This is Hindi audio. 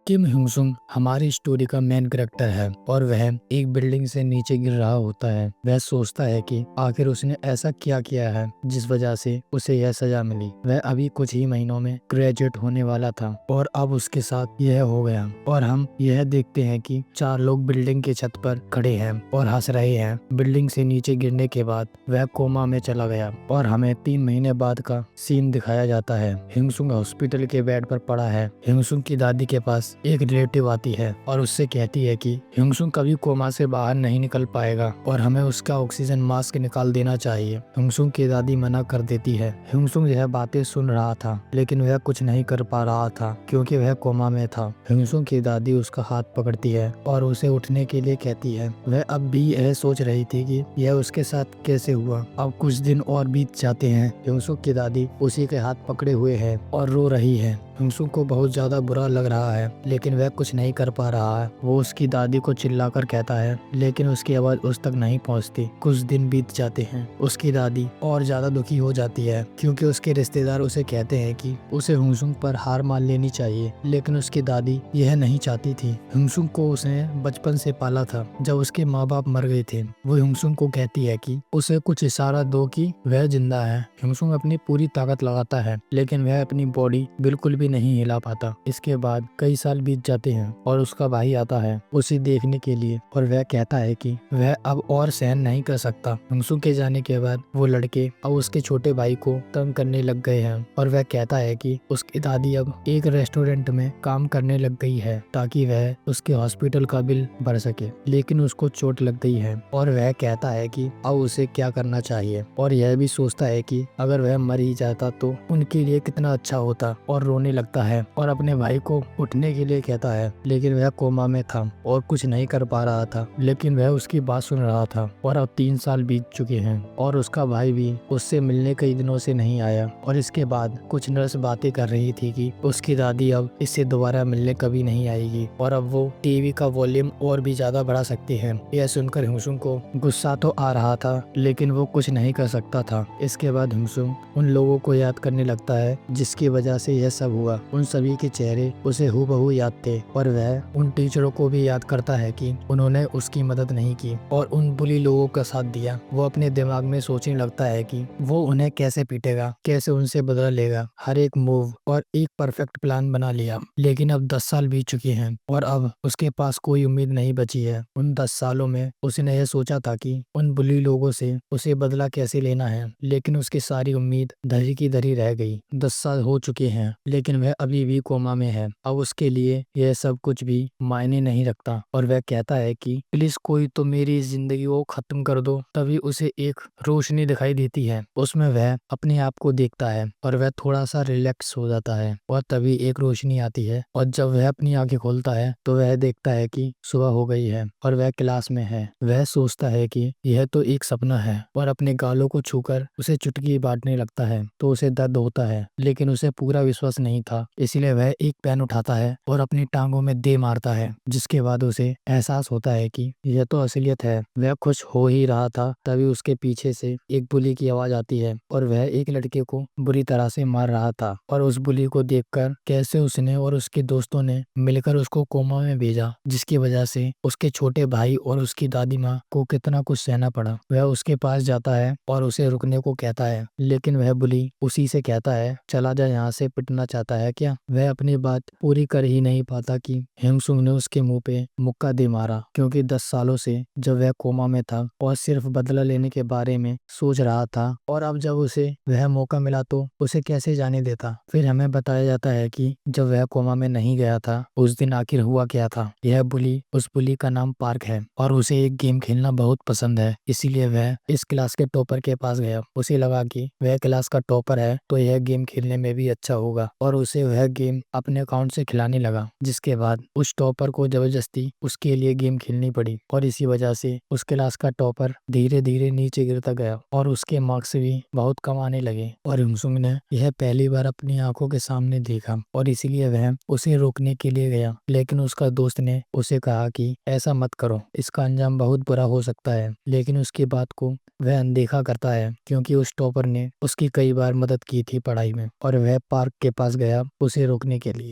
किम हिंग-सुंग हमारी स्टोरी का मेन कैरेक्टर है और वह एक बिल्डिंग से नीचे गिर रहा होता है। वह सोचता है कि आखिर उसने ऐसा क्या किया है जिस वजह से उसे यह सजा मिली। वह अभी कुछ ही महीनों में ग्रेजुएट होने वाला था और अब उसके साथ यह हो गया। और हम यह देखते हैं कि चार लोग बिल्डिंग के छत पर खड़े हैं और हंस रहे हैं। बिल्डिंग से नीचे गिरने के बाद वह कोमा में चला गया और हमें 3 महीने बाद का सीन दिखाया जाता है। हिंग-सुंग हॉस्पिटल के बेड पर पड़ा है। हिंग-सुंग की दादी के पास एक रिलेटिव आती है और उससे कहती है कि हिंग-सुंग कभी कोमा से बाहर नहीं निकल पाएगा और हमें उसका ऑक्सीजन मास्क निकाल देना चाहिए। हिंग-सुंग की दादी मना कर देती है। हिंग-सुंग यह बातें सुन रहा था लेकिन वह कुछ नहीं कर पा रहा था क्योंकि वह कोमा में था। हिंग-सुंग की दादी उसका हाथ पकड़ती है और उसे उठने के लिए कहती है। वह अब भी यह सोच रही थी कि यह उसके साथ कैसे हुआ। अब कुछ दिन और बीत जाते हैं। हिंग-सुंग की दादी उसी के हाथ पकड़े हुए है और रो रही है। हिंग-सुंग को बहुत ज्यादा बुरा लग रहा है लेकिन वह कुछ नहीं कर पा रहा है। वो उसकी दादी को चिल्लाकर कहता है लेकिन उसकी आवाज उस तक नहीं पहुंचती। कुछ दिन बीत जाते हैं। उसकी दादी और ज्यादा दुखी हो जाती है क्योंकि उसके रिश्तेदार उसे कहते हैं कि उसे हिंग-सुंग पर हार मान लेनी चाहिए, लेकिन उसकी दादी यह नहीं चाहती थी। हिंग-सुंग को उसने बचपन से पाला था। जब उसके माँ बाप मर गए थे वो हिंग-सुंग को कहती है कि उसे कुछ इशारा दो कि वह जिंदा है। हिंग-सुंग अपनी पूरी ताकत लगाता है लेकिन वह अपनी बॉडी बिल्कुल भी नहीं हिला पाता। इसके बाद कई साल बीत जाते हैं और उसका भाई आता है उसे देखने के लिए और वह कहता है कि वह अब और सहन नहीं कर सकता। हिंग-सुंग के जाने के बाद वो लड़के अब उसके छोटे भाई को तंग करने लग गए हैं और वह कहता है कि उसकी दादी अब एक रेस्टोरेंट में काम करने लग गई है ताकि वह उसके हॉस्पिटल का बिल भर सके, लेकिन उसको चोट लग गई है और वह कहता है कि अब उसे क्या करना चाहिए और यह भी सोचता है कि अगर वह मर ही जाता तो उनके लिए कितना अच्छा होता और रोने लगता है और अपने भाई को उठने के लिए कहता है, लेकिन वह कोमा में था और कुछ नहीं कर पा रहा था, लेकिन वह उसकी बात सुन रहा था। और अब 3 साल बीत चुके हैं और उसका भाई भी उससे मिलने कई दिनों से नहीं आया। और इसके बाद कुछ नर्स बातें कर रही थी कि उसकी दादी अब इससे दोबारा मिलने कभी नहीं आएगी और अब वो टीवी का वॉल्यूम और भी ज्यादा बढ़ा सकती है। यह सुनकर हिंग-सुंग को गुस्सा तो आ रहा था लेकिन वो कुछ नहीं कर सकता था। इसके बाद हिंग-सुंग उन लोगों को याद करने लगता है जिसकी वजह से यह सब हुआ। उन सभी के चेहरे उसे हूबहू याद थे और वह उन टीचरों को भी याद करता है कि उन्होंने उसकी मदद नहीं की और उन बुली लोगों का साथ दिया। वो अपने दिमाग में सोचने लगता है कि वो उन्हें कैसे पीटेगा, कैसे उनसे बदला लेगा। हर एक मूव और एक परफेक्ट प्लान बना लिया, लेकिन अब 10 साल बीत चुके हैं और अब उसके पास कोई उम्मीद नहीं बची है। उन 10 सालों में उसने यह सोचा था कि उन बुली लोगों से उसे बदला कैसे लेना है, लेकिन उसकी सारी उम्मीद धरी की धरी रह गई। 10 साल हो चुके हैं लेकिन वह अभी भी कोमा में है। अब उसके लिए यह सब कुछ भी मायने नहीं रखता और वह कहता है कि प्लीज कोई तो मेरी इस जिंदगी को खत्म कर दो। तभी उसे एक रोशनी दिखाई देती है। उसमें वह अपने आप को देखता है और वह थोड़ा सा रिलैक्स हो जाता है और तभी एक रोशनी आती है और जब वह अपनी आंखें खोलता है तो वह देखता है कि सुबह हो गई है और वह क्लास में है। वह सोचता है कि यह तो एक सपना है और अपने गालों को छूकर उसे चुटकी बांटने लगता है तो उसे दर्द होता है, लेकिन उसे पूरा विश्वास नहीं था। इसलिए वह एक पेन उठाता है और अपनी टांगों में दे मारता है, जिसके बाद उसे एहसास होता है कि यह तो असलियत है। वह खुश हो ही रहा था तभी उसके पीछे से एक बुली की आवाज आती है और वह एक लड़के को बुरी तरह से मार रहा था और उस बुली को देखकर कैसे उसने और उसके दोस्तों ने मिलकर उसको कोमा में भेजा, जिसकी वजह से उसके छोटे भाई और उसकी दादी माँ को कितना कुछ सहना पड़ा। वह उसके पास जाता है और उसे रुकने को कहता है, लेकिन वह बुली उसी से कहता है चला जा, यहाँ से पिटना चाहता है क्या। वह अपनी बात पूरी कर ही नहीं पाता कि हिंग-सुंग ने उसके मुंह पे मुक्का दे मारा, क्योंकि 10 सालों से जब वह कोमा में था और सिर्फ बदला लेने के बारे में सोच रहा था और अब जब उसे वह मौका मिला तो उसे कैसे जाने देता। फिर हमें बताया जाता है कि जब वह कोमा में नहीं गया था उस दिन आखिर हुआ क्या था। यह बुली, उस बुली का नाम पार्क है और उसे एक गेम खेलना बहुत पसंद है, इसीलिए वह इस क्लास के टॉपर के पास गया। उसे लगा कि वह क्लास का टॉपर है तो यह गेम खेलने में भी अच्छा होगा और उसे वह गेम अपने अकाउंट से खिलाने लगा, जिसके बाद उस टॉपर को जबरदस्ती उसके लिए गेम खेलनी पड़ी और इसी वजह से उस क्लास का टॉपर धीरे धीरे नीचे गिरता गया और उसके मार्क्स भी बहुत कम आने लगे। और हिंग-सुंग ने यह पहली बार अपनी आंखों के सामने देखा और इसीलिए वह उसे रोकने के लिए गया, लेकिन उसका दोस्त ने उसे कहा कि ऐसा मत करो, इसका अंजाम बहुत बुरा हो सकता है। लेकिन उसकी बात को वह अनदेखा करता है क्योंकि उस टॉपर ने उसकी कई बार मदद की थी पढ़ाई में और वह पार्क के पास गया उसे रोकने के लिए।